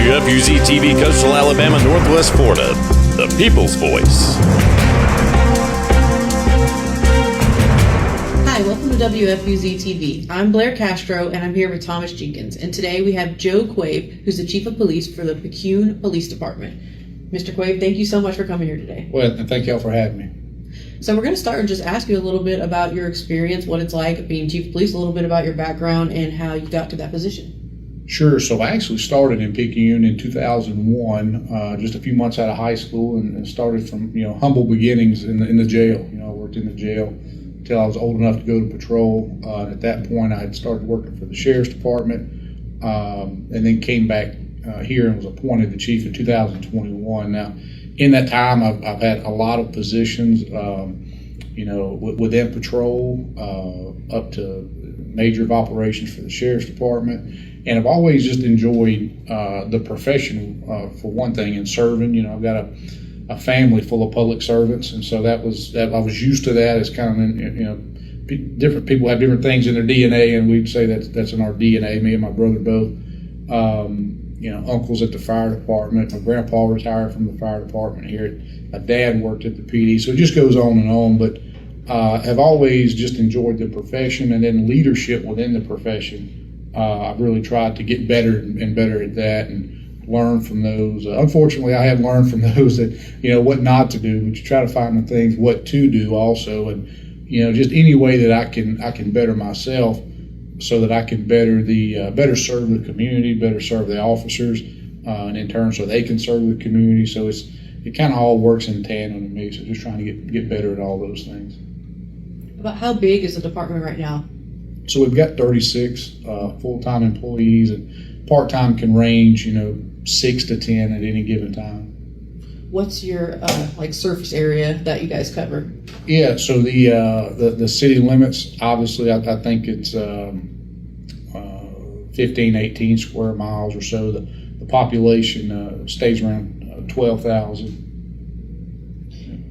WFUZ-TV, Coastal Alabama, Northwest Florida, the People's Voice. Hi, welcome to WFUZ-TV. I'm Blair Castro, and I'm here with Thomas Jenkins. And today we have Joe Quave, who's the Chief of Police for the Picayune Police Department. Mr. Quave, thank you so much for coming here today. Well, and thank y'all for having me. So we're going to start and just ask you a little bit about your experience, what it's like being Chief of Police, a little bit about your background, and how you got to that position. Sure. So I actually started in Picayune in 2001, just a few months out of high school, and started from humble beginnings in the jail. I worked in the jail until I was old enough to go to patrol. At that point, I had started working for the Sheriff's Department, and then came back here and was appointed the chief in 2021. Now, in that time, I've had a lot of positions, within patrol, up to major of operations for the Sheriff's Department. And I've always just enjoyed the profession, for one thing, in serving. I've got a family full of public servants, and so I was used to that. It's kind of, different people have different things in their DNA, and we'd say that's in our DNA. Me and my brother both. Uncles at the fire department. My grandpa retired from the fire department here. My dad worked at the PD. So it just goes on and on. But have always just enjoyed the profession, and then leadership within the profession. I've really tried to get better and better at that and learn from those. Unfortunately, I have learned from those that, what not to do, but you try to find the things what to do also. And, just any way that I can better myself so that I can better serve the community, better serve the officers, and in turn so they can serve the community. So it kind of all works in tandem to me. So just trying to get better at all those things. About how big is the department right now? So we've got 36 full-time employees, and part-time can range, 6 to 10 at any given time. What's your surface area that you guys cover? Yeah, so the city limits, obviously, I think it's 15, 18 square miles or so. The population stays around 12,000.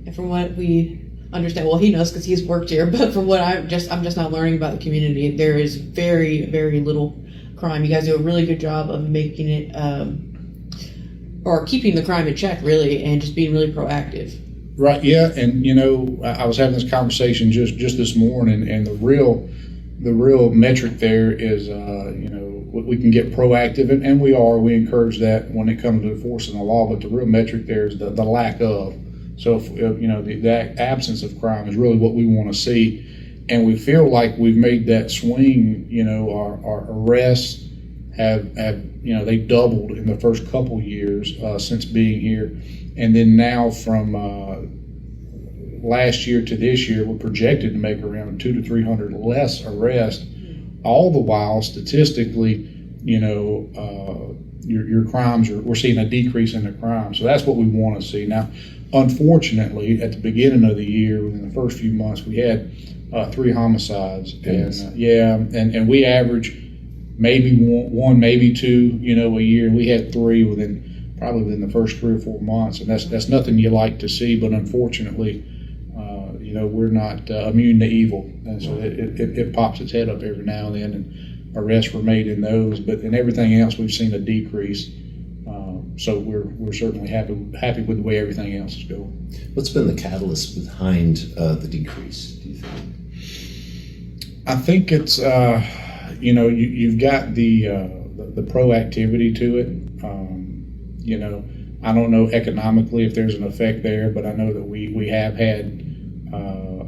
And from what we understand, well, he knows because he's worked here, but from what I'm just not learning about the community, there is very, very little crime. You guys do a really good job of making it or keeping the crime in check, really, and just being really proactive. Right, yeah, and I was having this conversation just this morning, and the real metric there is we can get proactive, and we encourage that when it comes to enforcing the law, but the real metric there is the lack of. So, the absence of crime is really what we want to see, and we feel like we've made that swing. Our arrests have they doubled in the first couple years since being here, and then now from last year to this year, we're projected to make around 200 to 300 less arrests. All the while, statistically, your crimes we're seeing a decrease in the crime. So that's what we want to see now. Unfortunately, at the beginning of the year, within the first few months, we had 3 homicides, and we average maybe one, maybe 2, a year. And we had 3 probably within the first 3 or 4 months, and that's nothing you like to see. But unfortunately, we're not immune to evil, and so it pops its head up every now and then, and arrests were made in those. But in everything else, we've seen a decrease. So we're certainly happy with the way everything else is going. What's been the catalyst behind the decrease, do you think? I think it's you've got the proactivity to it. I don't know economically if there's an effect there, but I know that we have had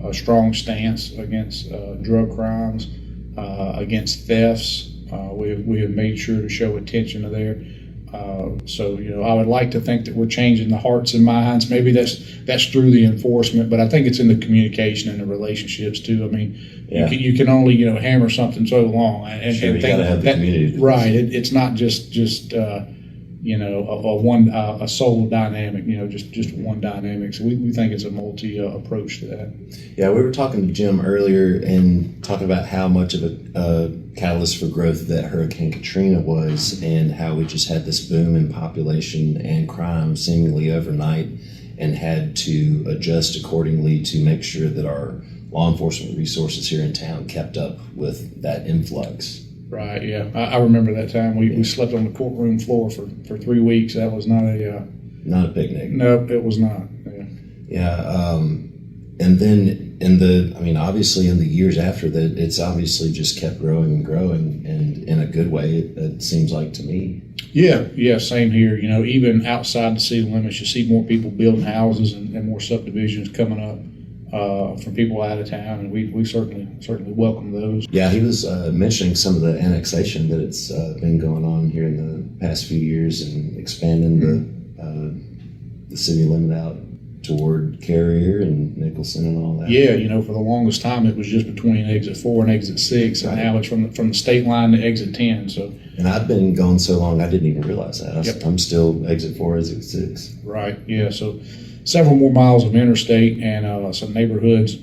a strong stance against drug crimes, against thefts. We have made sure to show attention to there. So I would like to think that we're changing the hearts and minds. Maybe that's through the enforcement, but I think it's in the communication and the relationships too. I mean, you can only hammer something so long, and sure, and you gotta have the community. Right. It's not just a solo dynamic. Just one dynamic. So we think it's a multi approach to that. Yeah, we were talking to Jim earlier and talking about how much of a catalyst for growth that Hurricane Katrina was, and how we just had this boom in population and crime seemingly overnight, and had to adjust accordingly to make sure that our law enforcement resources here in town kept up with that influx. Right, yeah. I remember that time. We slept on the courtroom floor for 3 weeks. That was not a... Not a picnic. No, it was not. Yeah. Yeah, and then obviously in the years after that, it's obviously just kept growing and growing, and in a good way, it seems like to me. Yeah, same here. Even outside the city limits, you see more people building houses and more subdivisions coming up from people out of town, and we certainly welcome those. Yeah, he was mentioning some of the annexation that it's been going on here in the past few years, and expanding the city limit out toward Carrier and Nicholson and all that. Yeah, for the longest time it was just between exit 4 and exit 6, and now it's from the state line to exit 10. So. And I've been gone so long I didn't even realize that. Yep. I'm still exit 4, exit 6. Right. Yeah. So several more miles of interstate and some neighborhoods,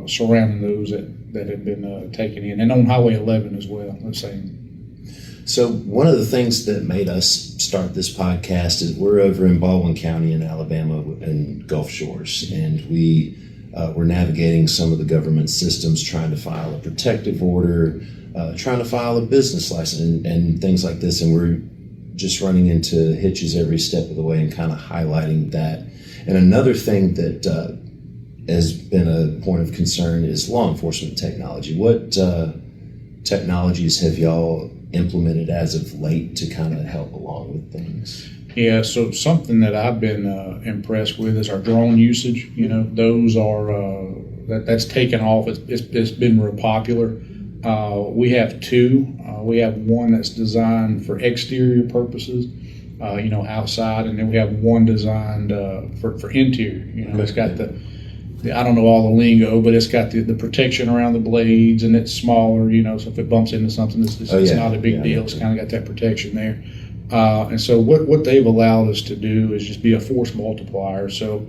surrounding those that have been taken in, and on Highway 11 as well. The same. So one of the things that made us start this podcast is we're over in Baldwin County in Alabama and Gulf Shores, and we're navigating some of the government systems, trying to file a protective order, trying to file a business license and things like this, and we're just running into hitches every step of the way and kind of highlighting that. And another thing that has been a point of concern is law enforcement technology. What technologies have y'all implemented as of late to kind of help along with things? Yeah, so something that I've been impressed with is our drone usage. Those are that's taken off. It's been real popular. We have 2. We have one that's designed for exterior purposes, outside, and then we have one designed for interior. It's got the I don't know all the lingo, but it's got the protection around the blades, and it's smaller, so if it bumps into something, it's not a big deal. It's kind of got that protection there. And so what they've allowed us to do is just be a force multiplier. So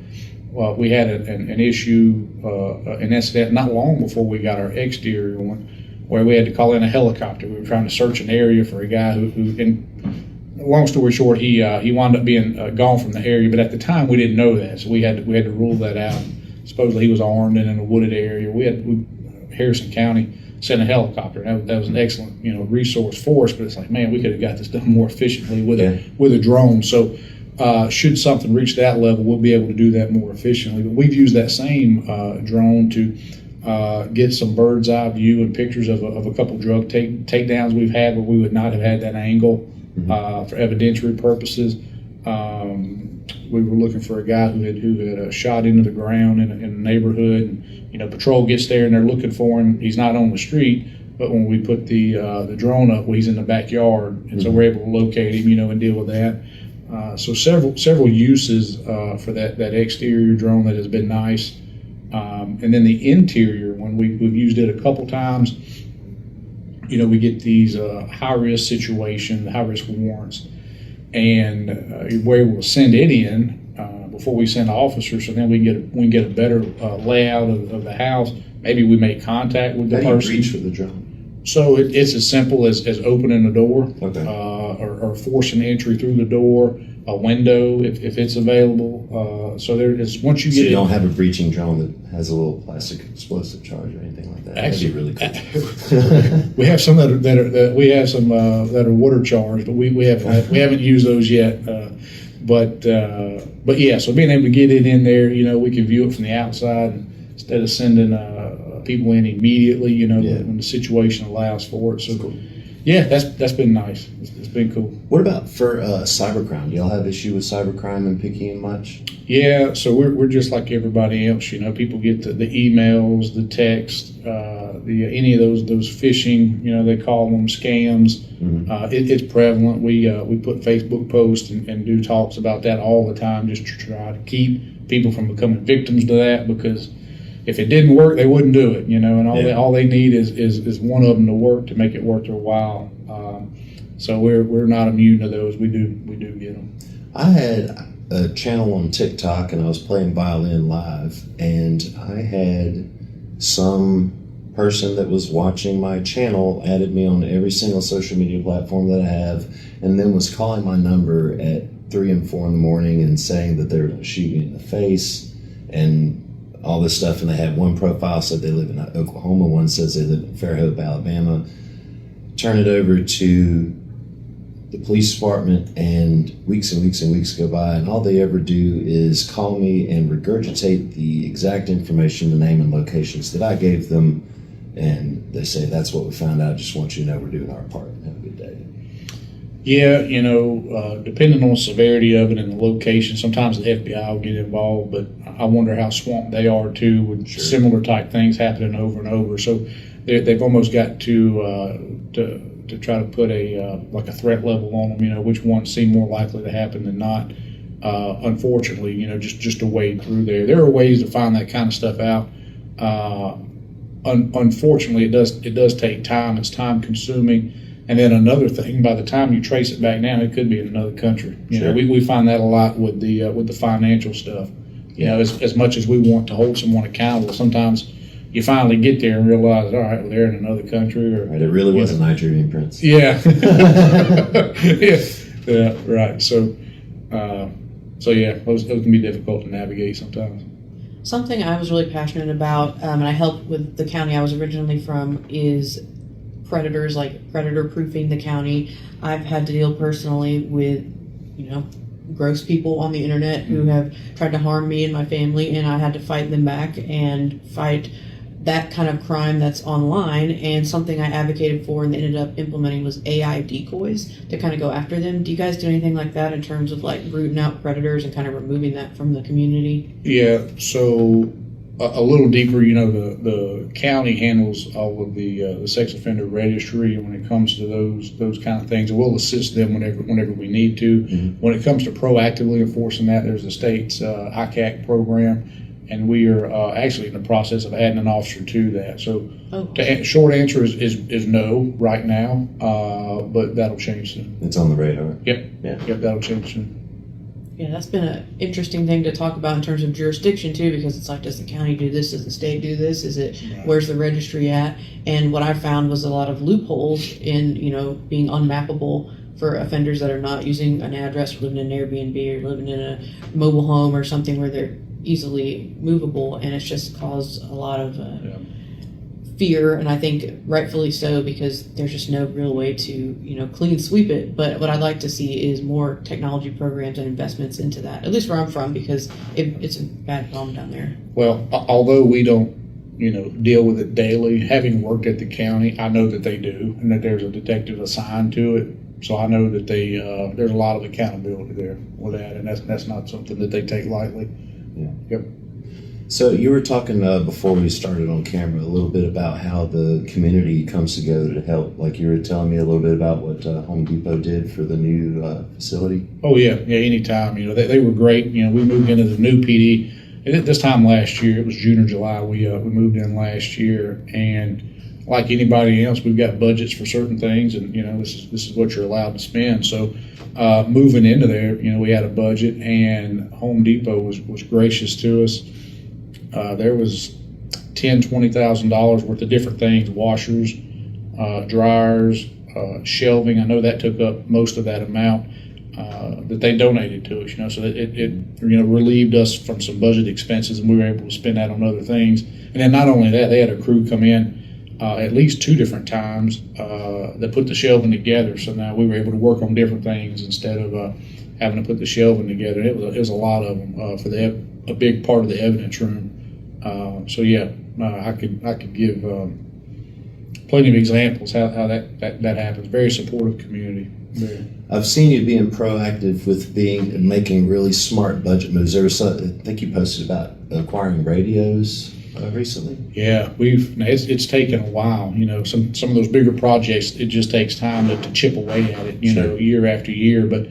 we had an issue, an incident not long before we got our exterior one, where we had to call in a helicopter. We were trying to search an area for a guy who and long story short, he wound up being gone from the area, but at the time we didn't know that, so we had to rule that out. Supposedly he was armed and in a wooded area. Harrison County sent a helicopter. That was an excellent resource for us, but it's like, man, we could have got this done more efficiently with a drone. So should something reach that level, we'll be able to do that more efficiently. But we've used that same drone to get some bird's eye view and pictures of a couple drug takedowns we've had where we would not have had that angle for evidentiary purposes. We were looking for a guy who had shot into the ground in a neighborhood, and patrol gets there and they're looking for him. He's not on the street, but when we put the drone up, well, he's in the backyard, and so we're able to locate him, and deal with that. So several uses for that exterior drone that has been nice, and then the interior one we've used it a couple times. We get these high risk situations, high risk warrants. And we're able to send it in before we send officers, so then we can get a better layout of the house. Maybe we make contact with the person. How do you reach with the drone? So it's as simple as opening the door, okay. or forcing entry through the door, a window if it's available. So there is once you so get. You don't have a breaching drone that has a little plastic explosive charge or anything like that. Actually, that'd be really cool. we have some that are water charged, but we haven't used those yet. But yeah, so being able to get it in there, we can view it from the outside instead of sending people in immediately. When the situation allows for it. So cool. Yeah, that's been nice. It's been cool. What about for cybercrime? Do y'all have issue with cybercrime in Picayune much? Yeah, so we're just like everybody else. People get the emails, the text, any of those phishing. They call them scams. Mm-hmm. It's prevalent. We put Facebook posts and do talks about that all the time, just to try to keep people from becoming victims to that. Because if it didn't work, they wouldn't do it. And all they need is one of them to work to make it worth their while. So we're not immune to those. We do get them. I had a channel on TikTok and I was playing violin live, and I had some person that was watching my channel added me on every single social media platform that I have, and then was calling my number at 3 and 4 in the morning and saying that they were going to shoot me in the face and all this stuff. And they had one profile said they live in Oklahoma, one says they live in Fairhope, Alabama. turn it over to the police department, and weeks and weeks and weeks go by, and all they ever do is call me and regurgitate the exact information, the name and locations that I gave them, and they say, that's what we found out, just want you to know we're doing our part. Have a good day. Yeah, depending on the severity of it and the location, sometimes the FBI will get involved, but I wonder how swamped they are too with similar type things happening over and over. So they've almost got to try to put like a threat level on them, which ones seem more likely to happen than not. Unfortunately, just to wade through there. There are ways to find that kind of stuff out. Unfortunately, it does take time. It's time consuming. And then another thing, by the time you trace it back down, it could be in another country. We find that a lot with the financial stuff. As much as we want to hold someone accountable, sometimes you finally get there and realize, all right, well, they're in another country. Or right, it really was a Nigerian prince. Yeah. Yeah, right. So yeah, those can be difficult to navigate sometimes. Something I was really passionate about, and I helped with the county I was originally from, is predators, like predator proofing the county. I've had to deal personally with, gross people on the internet who have tried to harm me and my family, and I had to fight them back and fight that kind of crime that's online. And something I advocated for and ended up implementing was AI decoys to kind of go after them. Do you guys do anything like that in terms of like rooting out predators and kind of removing that from the community? Yeah, so a little deeper, the county handles all of the sex offender registry, and when it comes to those kind of things, we'll assist them whenever we need to. Mm-hmm. When it comes to proactively enforcing that, there's the state's ICAC program, and we are actually in the process of adding an officer to that. So, short answer is no right now, but that'll change soon. It's on the radar. Yep, that'll change soon. Yeah, that's been an interesting thing to talk about in terms of jurisdiction too, because it's like, does the county do this? Does the state do this? Where's the registry at? And what I found was a lot of loopholes in, being unmappable for offenders that are not using an address, or living in an Airbnb, or living in a mobile home or something where they're easily movable, and it's just caused a lot of fear, and I think rightfully so, because there's just no real way to clean sweep it. But what I'd like to see is more technology programs and investments into that, at least where I'm from, because it's a bad problem down there. Well, although we don't deal with it daily, having worked at the county, I know that they do, and that there's a detective assigned to it. So I know that there's a lot of accountability there with that, and that's not something that they take lightly. Yeah. Yep. So you were talking before we started on camera a little bit about how the community comes together to help. Like you were telling me a little bit about what Home Depot did for the new facility. Oh yeah, anytime. They were great. We moved into the new PD at this time last year. It was June or July. We moved in last year, and like anybody else, we've got budgets for certain things, and this is what you're allowed to spend. So moving into there, we had a budget, and Home Depot was gracious to us. There was $10,000-$20,000 worth of different things: washers, dryers, shelving. I know that took up most of that amount that they donated to us. So it relieved us from some budget expenses, and we were able to spend that on other things. And then not only that, they had a crew come in at least 2 different times that put the shelving together. So now we were able to work on different things instead of having to put the shelving together. It was a lot of them for a big part of the evidence room. I could give plenty of examples how that happens. Very supportive community. I've seen you being proactive with making really smart budget moves. There was I think you posted about acquiring radios recently. Yeah, it's taken a while. Some of those bigger projects, it just takes time to chip away at it. Year after year. But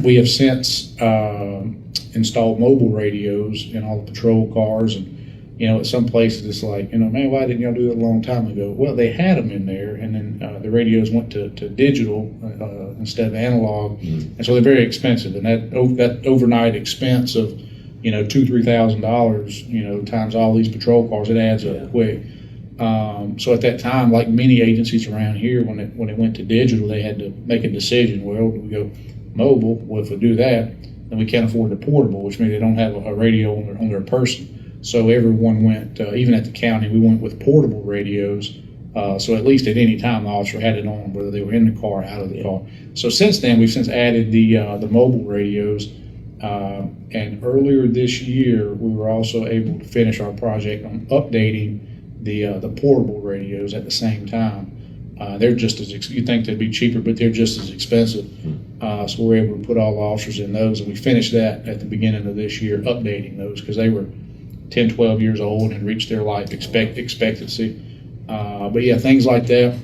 we have since installed mobile radios in all the patrol cars, and at some places it's like, man, why didn't y'all do it a long time ago? Well, they had them in there, and then the radios went to digital instead of analog, and so they're very expensive. And that overnight expense of $2,000-$3,000, times all these patrol cars, it adds up quick. So at that time, like many agencies around here, when it went to digital, they had to make a decision. Well, do we go mobile? Well, if we do that, then we can't afford the portable, which means they don't have a radio on their person. So everyone went, even at the county, we went with portable radios, So at least at any time, the officer had it on, whether they were in the car or out of the car. So since then, we've since added the mobile radios. And earlier this year, we were also able to finish our project on updating the portable radios at the same time. They're just as you'd think they'd be cheaper, but they're just as expensive. So we're able to put all the officers in those, and we finished that at the beginning of this year, updating those because they were 10, 12 years old and reached their life expectancy. But yeah, things like that.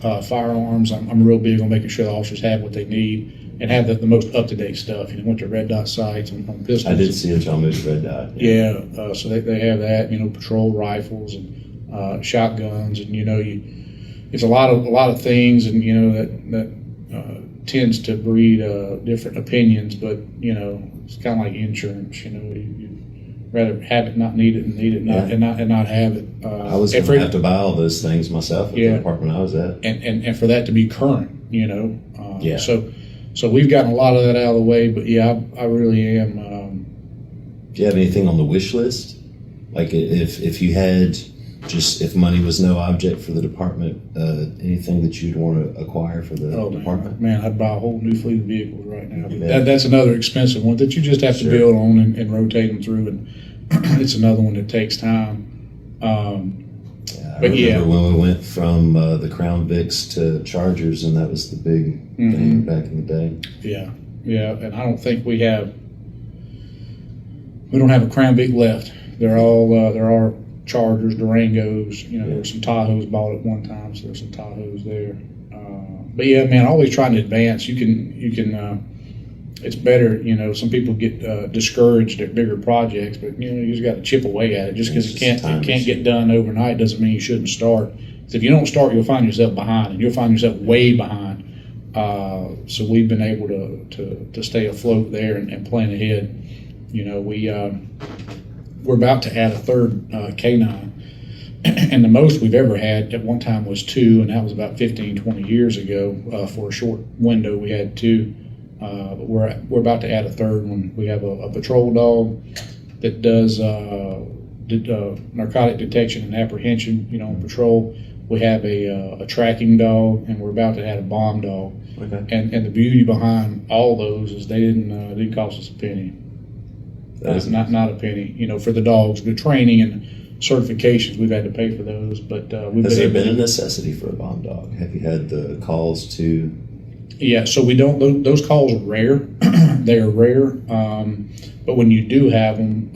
Firearms, I'm real big on making sure the officers have what they need and have the most up-to-date stuff. Went to red dot sights and on pistols. I did see it on moved red dot. Yeah, so they have that. Patrol rifles and shotguns, and it's a lot of things, and that tends to breed different opinions. But it's kind of like insurance. You'd rather have it, not need it, and need it, and not have it. I was going to have to buy all those things myself at the department I was at, and for that to be current. Yeah. So we've gotten a lot of that out of the way, but yeah, I really am. Do you have anything on the wish list? Like if you had if money was no object for the department, anything that you'd want to acquire for the department? Man, I'd buy a whole new fleet of vehicles right now. That's another expensive one that you just have to build on and rotate them through, and it's another one that takes time. I remember when we went from the Crown Vics to Chargers, and that was the big thing back in the day. Yeah, and I don't think we don't have a Crown Vic left. They're all there are Chargers, Durangos. There's some Tahoes bought at one time, so there's some Tahoes there. But yeah, man, always trying to advance. You can. It's better, some people get discouraged at bigger projects, but you just got to chip away at it. Just because it can't get done overnight doesn't mean you shouldn't start. So if you don't start, you'll find yourself behind, and you'll find yourself way behind. So we've been able to stay afloat there and plan ahead. We're about to add a third K9, and the most we've ever had at one time was 2, and that was about 15, 20 years ago. For a short window, we had 2. But we're about to add a third one. We have a patrol dog that does narcotic detection and apprehension, on patrol. We have a tracking dog, and we're about to add a bomb dog. Okay. And the beauty behind all those is they didn't cost us a penny. Not a penny. For the dogs, the training and certifications, we've had to pay for those. But has there been a necessity for a bomb dog? Have you had the calls to? Yeah, so we don't. Those calls are rare. They are rare. But when you do have them,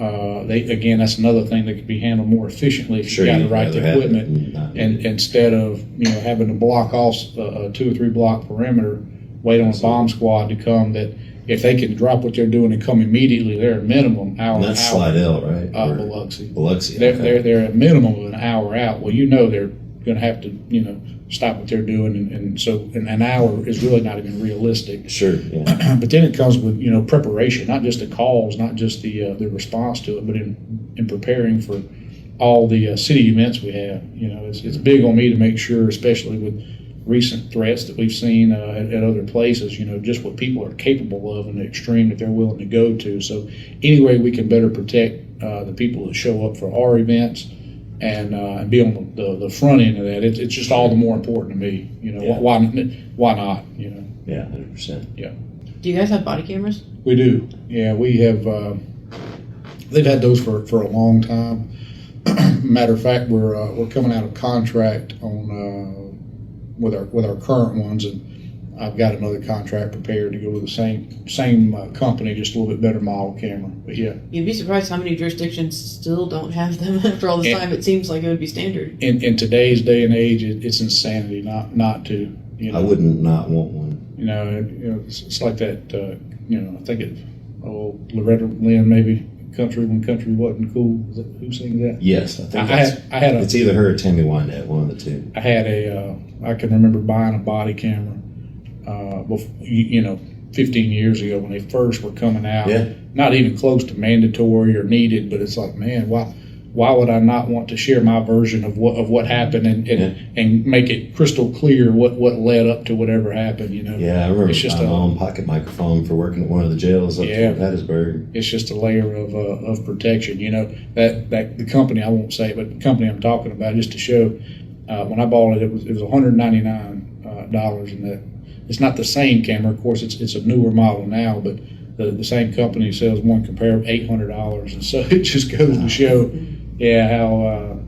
that's another thing that could be handled more efficiently if you got the right equipment. And instead of having to block off a 2 or 3 block perimeter, wait on a bomb squad to come. That if they can drop what they're doing and come immediately, they're at minimum hour. And that's Slidell, right? Biloxi. Biloxi. Okay. They're at minimum of an hour out. Well, they're going to have to stop what they're doing, and so an hour is really not even realistic. Sure. Yeah. But then it comes with preparation, not just the calls, not just the response to it, but in preparing for all the city events we have. It's big on me to make sure, especially with recent threats that we've seen at other places, just what people are capable of and the extreme that they're willing to go to. So any way we can better protect the people that show up for our events and be on the front end of that, it's just all the more important to me. Why not? Yeah, 100%. Yeah. Do you guys have body cameras? We do. Yeah, we have. They've had those for a long time. Matter of fact, we're coming out of contract on with our current ones, and I've got another contract prepared to go with the same company, just a little bit better model camera. But yeah, you'd be surprised how many jurisdictions still don't have them after all this time. It seems like it would be standard. In today's day and age, it's insanity not to. I wouldn't not want one. It's like that. I think Loretta Lynn maybe. Country when country wasn't cool. Who sings that? Yes, I think I had it's either her or Tammy Wynette, one of the two. I had I can remember buying a body camera, 15 years ago when they first were coming out. Yeah. Not even close to mandatory or needed, but it's like, man, why would I not want to share my version of what happened and make it crystal clear what led up to whatever happened, Yeah, I remember my own pocket microphone for working at one of the jails up in Hattiesburg. It's just a layer of protection, that the company, I won't say it, but the company I'm talking about, just to show, When I bought it, it was $199, and that it's not the same camera. Of course, it's a newer model now, but the same company sells one comparable $800, and so it just goes to show, how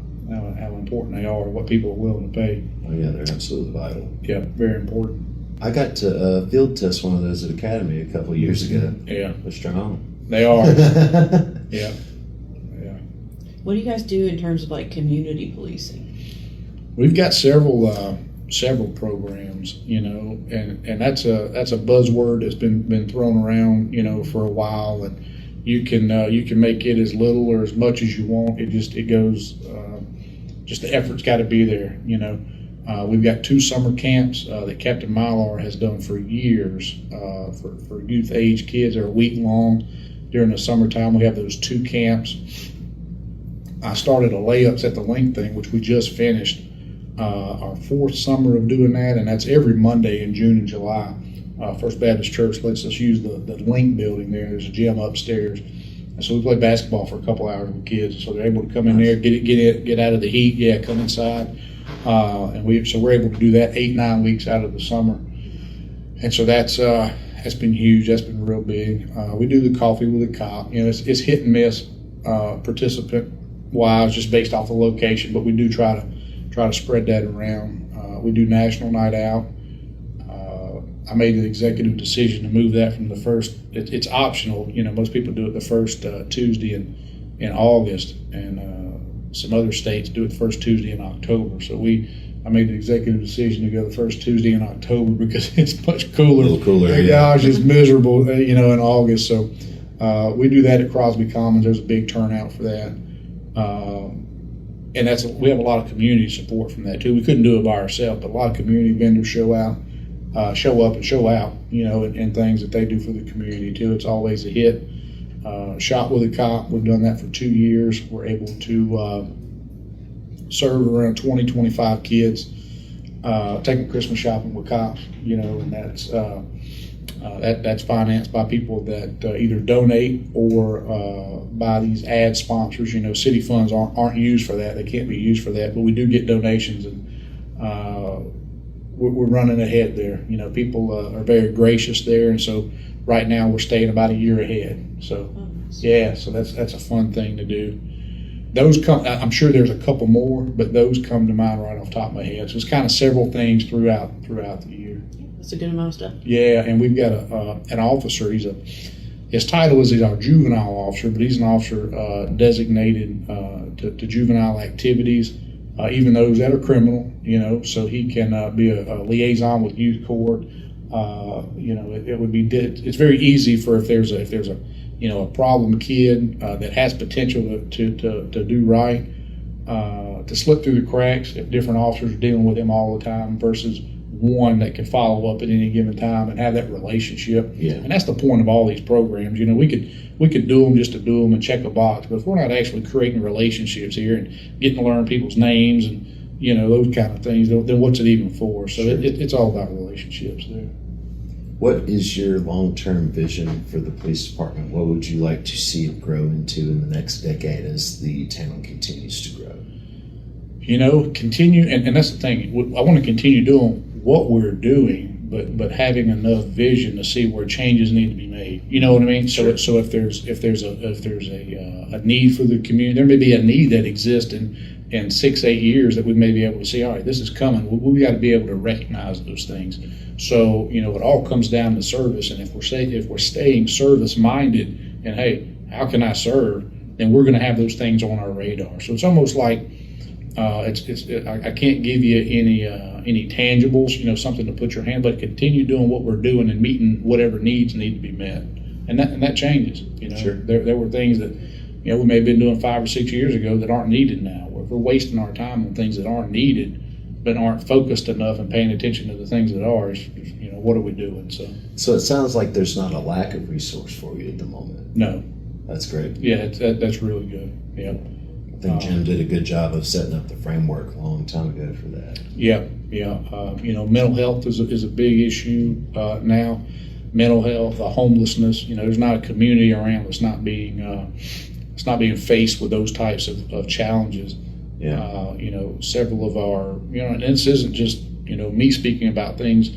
important they are, what people are willing to pay. Oh yeah, they're absolutely vital. Yeah, very important. I got to field test one of those at Academy a couple of years ago. Yeah, They're strong. they are. Yeah. What do you guys do in terms of like community policing? We've got several programs, and that's a buzzword that's been thrown around, for a while, and you can make it as little or as much as you want. It goes, just the effort's got to be there, We've got 2 summer camps that Captain Mylar has done for years for youth age kids. They're a week long during the summertime. We have those 2 camps. I started a layups at the link thing, which we just finished. Our 4th summer of doing that, and that's every Monday in June and July. First Baptist Church lets us use the link building there. There's a gym upstairs, and so we play basketball for a couple hours with kids. So they're able to come in there, get out of the heat, come inside, and we're able to do that 8-9 weeks out of the summer, and so that's been huge. That's been real big. We do the coffee with a cop. It's hit and miss participant wise, just based off the location, but we do try to spread that around. We do National Night Out. I made the executive decision to move that from the first. It's optional. Most people do it the first Tuesday in August, and some other states do it the first Tuesday in October. So I made the executive decision to go the first Tuesday in October because it's much cooler. A little cooler, yeah. Gosh, it's miserable, in August. So we do that at Crosby Commons. There's a big turnout for that. And we have a lot of community support from that too. We couldn't do it by ourselves, but a lot of community vendors show up and show out, and things that they do for the community too. It's always a hit. Shop with a Cop, we've done that for 2 years. We're able to serve around 20-25 kids, take them Christmas shopping with cops, and that's financed by people that either donate or by these ad sponsors. City funds aren't used for that. They can't be used for that, but we do get donations, and we're running ahead there. People are very gracious there, and so right now we're staying about a year ahead. So so that's a fun thing to do. Those come. I'm sure there's a couple more, but those come to mind right off the top of my head. So it's kind of several things throughout the year. That's a good amount of stuff. Yeah, and we've got an officer. His title is he's our juvenile officer, but he's an officer designated to juvenile activities, even those that are criminal. So he can be a liaison with youth court. It would be. It's very easy for if there's a problem kid that has potential to do right, to slip through the cracks if different officers are dealing with him all the time versus one that can follow up at any given time and have that relationship. Yeah. And that's the point of all these programs. We could do them just to do them and check a box, but if we're not actually creating relationships here and getting to learn people's names and those kind of things, then what's it even for? So Sure. it's all about relationships there. What is your long-term vision for the police department? What would you like to see it grow into in the next decade as the town continues to grow? Continue, and that's the thing. I want to continue doing what we're doing, but having enough vision to see where changes need to be made. You know what I mean? Sure. So if there's a need for the community, there may be a need that exists in 6-8 years that we may be able to see. All right, this is coming. We got to be able to recognize those things. So it all comes down to service, and if we're staying service minded, and hey, how can I serve? Then we're going to have those things on our radar. So it's almost like I can't give you any tangibles, something to put your hand, but continue doing what we're doing and meeting whatever needs need to be met, and that changes. Sure. There were things that we may have been doing 5 or 6 years ago that aren't needed now. We're wasting our time on things that aren't needed, but aren't focused enough and paying attention to the things that are. What are we doing? So it sounds like there's not a lack of resource for you at the moment. No. That's great. Yeah, that's really good. Yeah. I think Jim did a good job of setting up the framework a long time ago for that. Yeah. Mental health is a big issue now. Mental health, homelessness. There's not a community around that's not being faced with those types of challenges. Yeah. You know, several of our, you know, and this isn't just, you know, me speaking about things.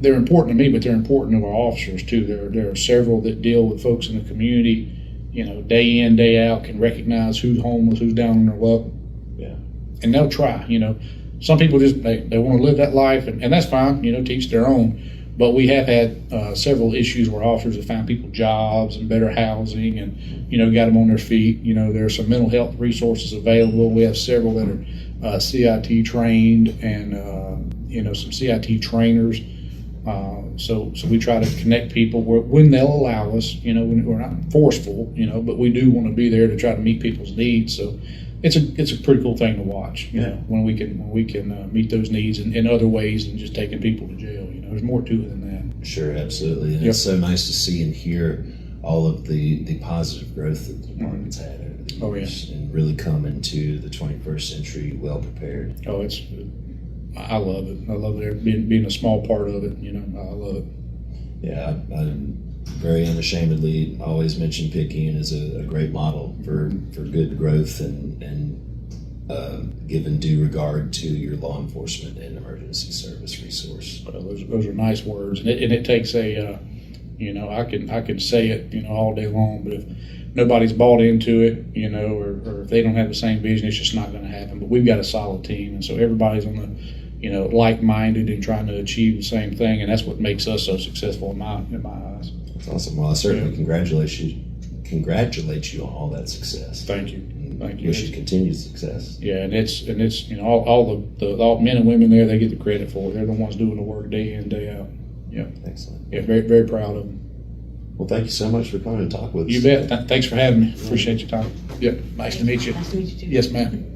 They're important to me, but they're important to our officers too. There are several that deal with folks in the community, you know, day in, day out, can recognize who's homeless, who's down on their luck. Yeah. And they'll try, you know. Some people just, they want to live that life, and that's fine, you know, teach their own. But we have had several issues where officers have found people jobs and better housing and, you know, got them on their feet. You know, there are some mental health resources available. We have several that are CIT trained and, you know, some CIT trainers. So we try to connect people when they'll allow us. You know, we're not forceful, you know, but we do want to be there to try to meet people's needs. So it's a pretty cool thing to watch, you know, when we can meet those needs in other ways than just taking people to jail. You know, there's more to it than that. Sure, absolutely. And Yep. it's so nice to see and hear all of the positive growth that the department's had over the years, Oh, yeah. and really come into the 21st century well prepared. Oh, I love it. I love it. Being a small part of it, you know, I love it. Yeah, I'm very unashamedly always mention Picayune as a great model for good growth and given due regard to your law enforcement and emergency service resource. Those are nice words, and it takes a, you know, I can say it, you know, all day long, but if nobody's bought into it, you know, or if they don't have the same vision, it's just not going to happen. But we've got a solid team, and so everybody's on the, you know, like-minded and trying to achieve the same thing, and that's what makes us so successful in my eyes. That's awesome. Well, I certainly congratulate you on all that success. Thank you. Thank you. Wish you continued success. Yeah, and it's you know, all the men and women there, they get the credit for it. They're the ones doing the work day in, day out. Yeah. Excellent. Yeah, very, very proud of them. Well, thank you so much for coming and talk with us. You bet. Thanks for having me. Appreciate your time. Yep. Nice to meet you. Nice to meet you too. Yes, ma'am.